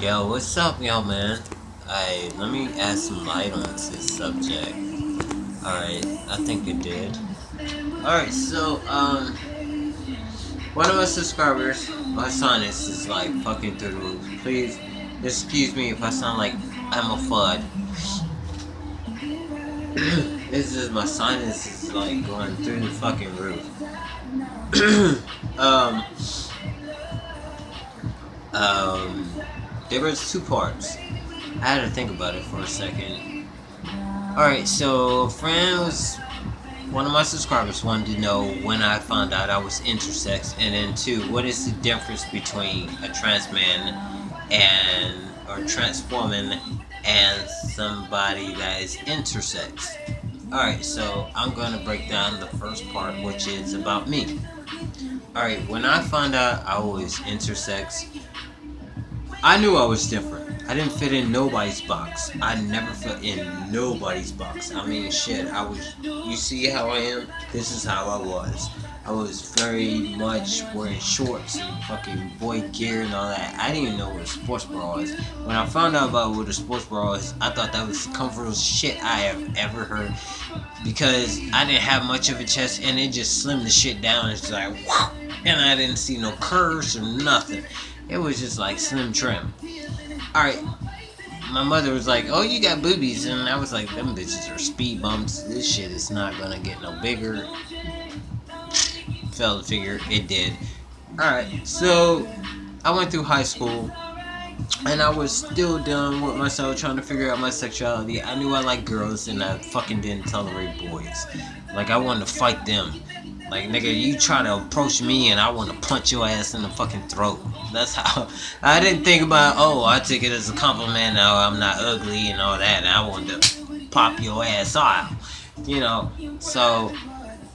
Yo, what's up, yo, man? Let me add some light on this subject. Alright, I think it did. Alright, so, one of my subscribers, my sinus is like fucking through the roof. Please, excuse me if I sound like I'm a FUD. This is my sinus is like going through the fucking roof. um, there was two parts. I had to think about it for a second. Alright, so one of my subscribers wanted to know when I found out I was intersex, and then two, what is the difference between a trans man or trans woman and somebody that is intersex. Alright, so I'm going to break down the first part, which is about me. Alright, when I found out I was intersex, I knew I was different. I didn't fit in nobody's box. I never fit in nobody's box. I mean, shit, you see how I am? This is how I was. I was very much wearing shorts and fucking boy gear and all that. I didn't even know what a sports bra was. When I found out about what a sports bra was, I thought that was the comfortable shit I have ever heard. Because I didn't have much of a chest and it just slimmed the shit down. It's like, wow. And I didn't see no curves or nothing. It was just like slim trim. Alright, my mother was like, oh, you got boobies. And I was like, them bitches are speed bumps. This shit is not gonna get no bigger. Failed to figure, it did. Alright, so I went through high school. And I was still dealing with myself, trying to figure out my sexuality. I knew I liked girls and I fucking didn't tolerate boys. Like, I wanted to fight them. Like, nigga, you try to approach me and I want to punch your ass in the fucking throat. That's how. I didn't think about, oh, I took it as a compliment. No, I'm not ugly and all that. And I wanted to pop your ass out. You know, so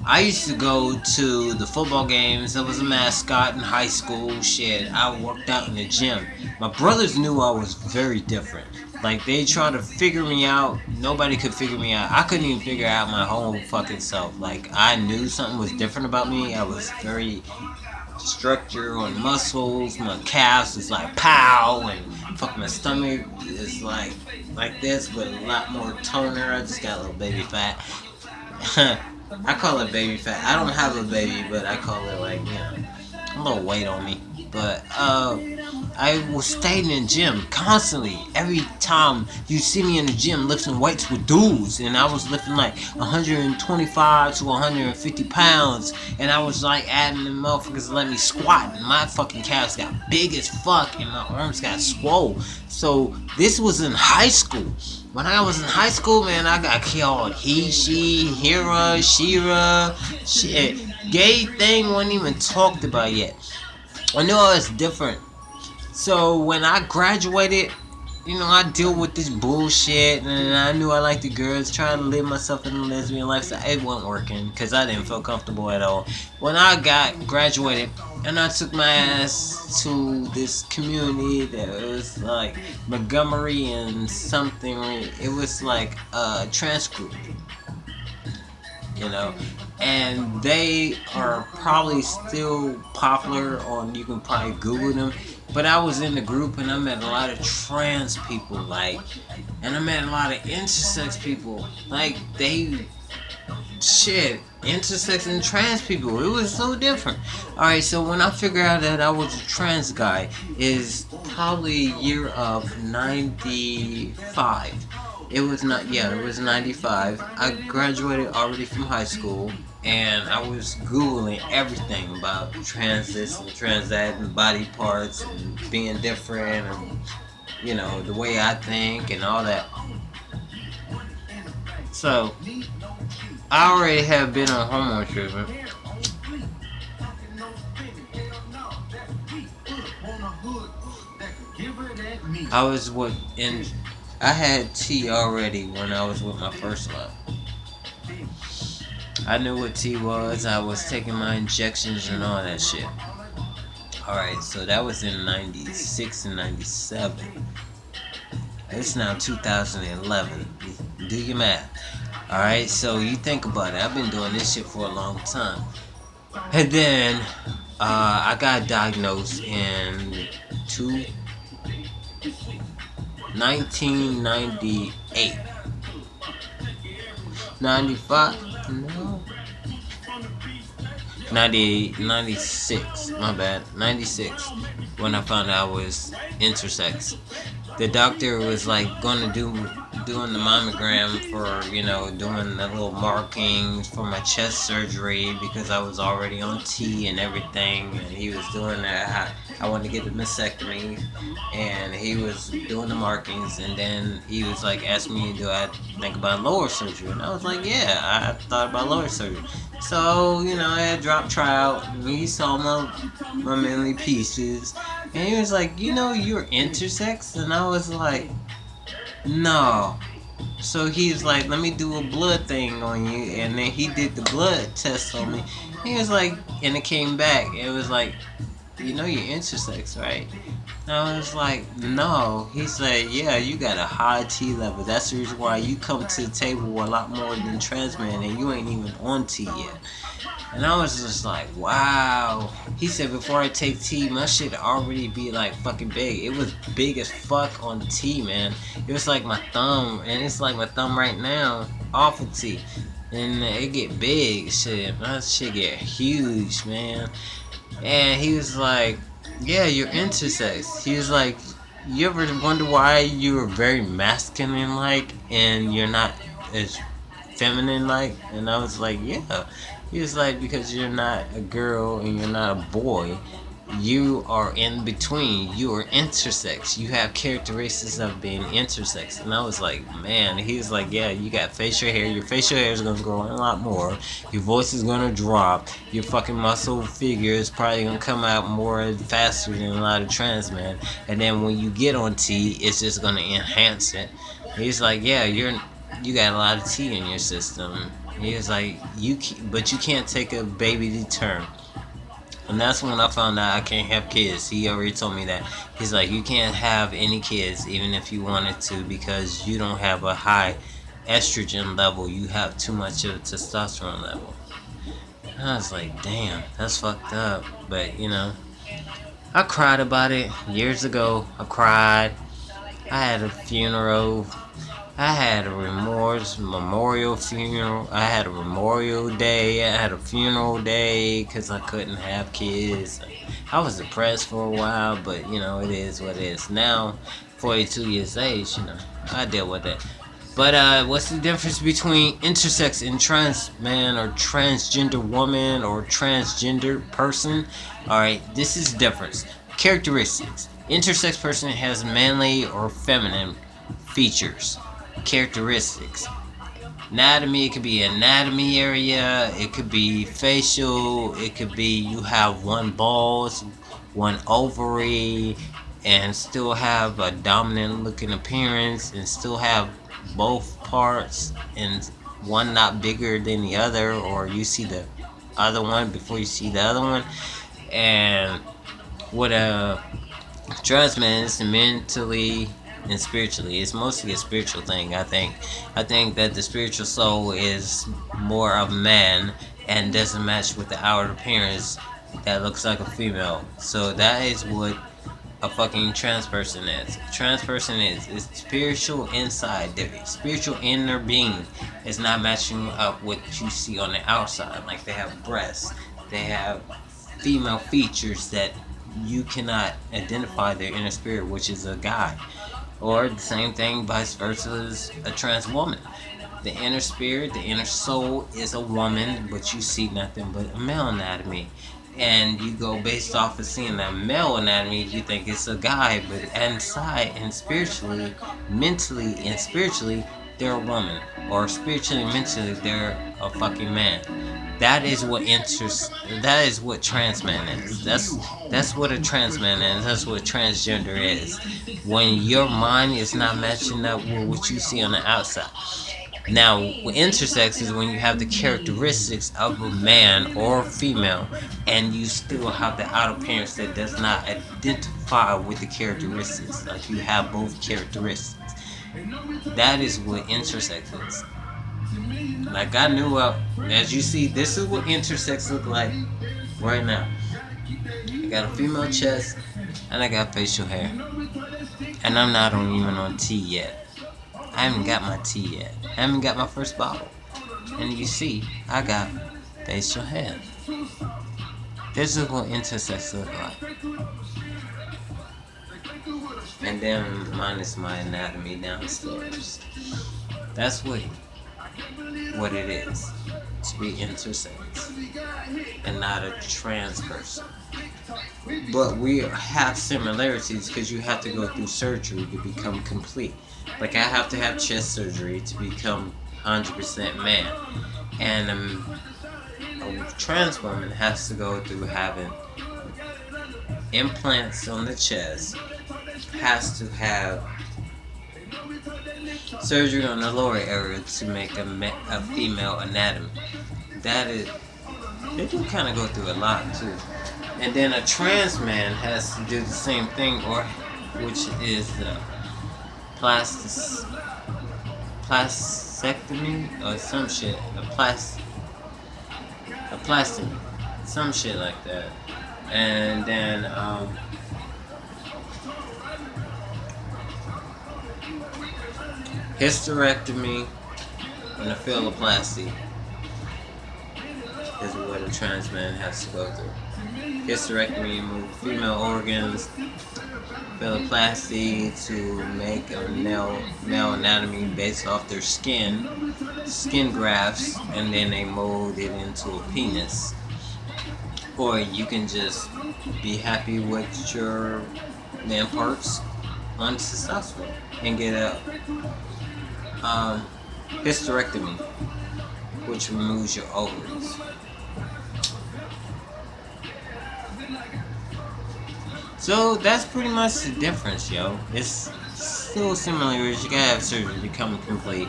I used to go to the football games. I was a mascot in high school. Shit, I worked out in the gym. My brothers knew I was very different. Like, they tried to figure me out. Nobody could figure me out. I couldn't even figure out my whole fucking self. Like, I knew something was different about me. I was very structured on muscles. My calves was like pow, and fucking my stomach is like this, but a lot more toner. I just got a little baby fat. I call it baby fat. I don't have a baby, but I call it, like, you know, a little weight on me. But I was staying in the gym constantly. Every time you see me in the gym lifting weights with dudes, and I was lifting like 125 to 150 pounds, and I was like adding the motherfuckers to let me squat, and my fucking calves got big as fuck, and my arms got swole. So this was in high school. When I was in high school, man, I got called he, she, Hera, Shira, shit. Gay thing wasn't even talked about yet. I knew I was different. So when I graduated, you know, I deal with this bullshit, and I knew I liked the girls, trying to live myself in a lesbian lifestyle. It wasn't working because I didn't feel comfortable at all. When I got graduated, and I took my ass to this community that was like Montgomery and something. It was like a trans group, you know, and they are probably still popular on, you can probably Google them. But I was in the group and I met a lot of trans people, like, and I met a lot of intersex people. Like, intersex and trans people. It was so different. Alright, so when I figured out that I was a trans guy, is probably year of 95. It was 95. I graduated already from high school, and I was Googling everything about trans this and trans that and body parts and being different and, you know, the way I think and all that. So, I already have been on hormone treatment. I had T already when I was with my first love. I knew what T was. I was taking my injections and all that shit. Alright, so that was in 96 and 97. It's now 2011. Do your math. Alright, so you think about it. I've been doing this shit for a long time. And then I got diagnosed in 1998. 95? No. 96. My bad. 96. When I found out I was intersex. The doctor was like going to doing the mammogram for doing the little markings for my chest surgery because I was already on T and everything, and he was doing that. I wanted to get the mastectomy, and he was doing the markings, and then he was like asking me, do I think about lower surgery? And I was like, yeah, I thought about lower surgery. So I had dropped tryout, and he saw my manly pieces, and he was like, you're intersex, and I was like, no. So he's like, let me do a blood thing on you, and then he did the blood test on me. He was like, and it came back. It was like, you're intersex, right? And I was like, no. He said, yeah, you got a high T level. That's the reason why you come to the table a lot more than trans men, and you ain't even on T yet. And I was just like, wow. He said before I take T, my shit already be like fucking big. It was big as fuck on T, man. It was like my thumb, and it's like my thumb right now off of T. And it get big, shit. My shit get huge, man. And he was like, yeah, you're intersex. He was like, you ever wonder why you're very masculine like and you're not as feminine like? And I was like, yeah. He was like, because you're not a girl and you're not a boy. You are in between. You are intersex. You have characteristics of being intersex. And I was like, man. He was like, yeah, you got facial hair. Your facial hair is gonna grow a lot more. Your voice is gonna drop. Your fucking muscle figure is probably gonna come out more faster than a lot of trans men. And then when you get on T, it's just gonna enhance it. He's like, yeah, you got a lot of T in your system. He was like, but you can't take a baby to term. And that's when I found out I can't have kids. He already told me that. He's like, you can't have any kids even if you wanted to because you don't have a high estrogen level. You have too much of a testosterone level. And I was like, damn, that's fucked up. But, I cried about it years ago. I cried. I had a funeral. I had a memorial funeral. I had a memorial day. I had a funeral day because I couldn't have kids. I was depressed for a while, but it is what it is. Now, 42 years age, I deal with it. But what's the difference between intersex and trans man or transgender woman or transgender person? Alright, this is the difference. Characteristics. Intersex person has manly or feminine features. Characteristics. Anatomy, it could be anatomy area, it could be facial, it could be you have one balls, one ovary, and still have a dominant looking appearance, and still have both parts, and one not bigger than the other, or you see the other one before you see the other one. And what a trans man is mentally and spiritually. It's mostly a spiritual thing, I think. I think that the spiritual soul is more of man and doesn't match with the outward appearance that looks like a female. So that is what a fucking trans person is. A trans person is spiritual inside. Their spiritual inner being is not matching up with what you see on the outside. Like they have breasts, they have female features that you cannot identify their inner spirit, which is a guy. Or the same thing, vice versa, is a trans woman. The inner spirit, the inner soul is a woman, but you see nothing but a male anatomy. And you go based off of seeing that male anatomy, you think it's a guy, but inside and spiritually, mentally and spiritually, they're a woman. Or spiritually and mentally, they're a fucking man. That is what trans man is. That's what a trans man is. That's what transgender is. When your mind is not matching up with what you see on the outside. Now, intersex is when you have the characteristics of a man or a female, and you still have the outer appearance that does not identify with the characteristics. Like you have both characteristics. That is what intersex is. Like I knew as you see, this is what intersex look like right now. I got a female chest and I got facial hair. And I'm not even on T yet. I haven't got my tea yet. I haven't got my first bottle. And you see, I got facial hair. This is what intersex look like. And then minus my anatomy downstairs. That's what it is to be intersex and not a trans person. But we have similarities because you have to go through surgery to become complete. Like I have to have chest surgery to become 100% man, and a trans woman has to go through having implants on the chest, has to have surgery on the lower area to make a female anatomy. That is, they do kind of go through a lot too. And then a trans man has to do the same thing, or which is plastectomy or some shit, a plastic, some shit like that. And then hysterectomy and a phalloplasty is what a trans man has to go through. Hysterectomy, remove female organs. Phalloplasty to make a male anatomy based off their skin grafts, and then they mold it into a penis. Or you can just be happy with your man parts unsuccessful and get a hysterectomy, which removes your ovaries. So that's pretty much the difference, yo. It's still similar. You gotta have surgery to become complete,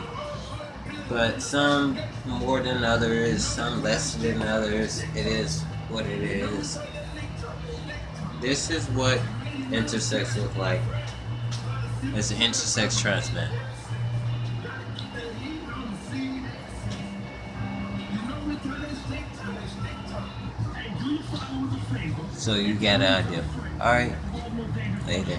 but some more than others, some less than others. It is what it is. This is what intersex look like as an intersex trans man. So you got an idea. Alright, later.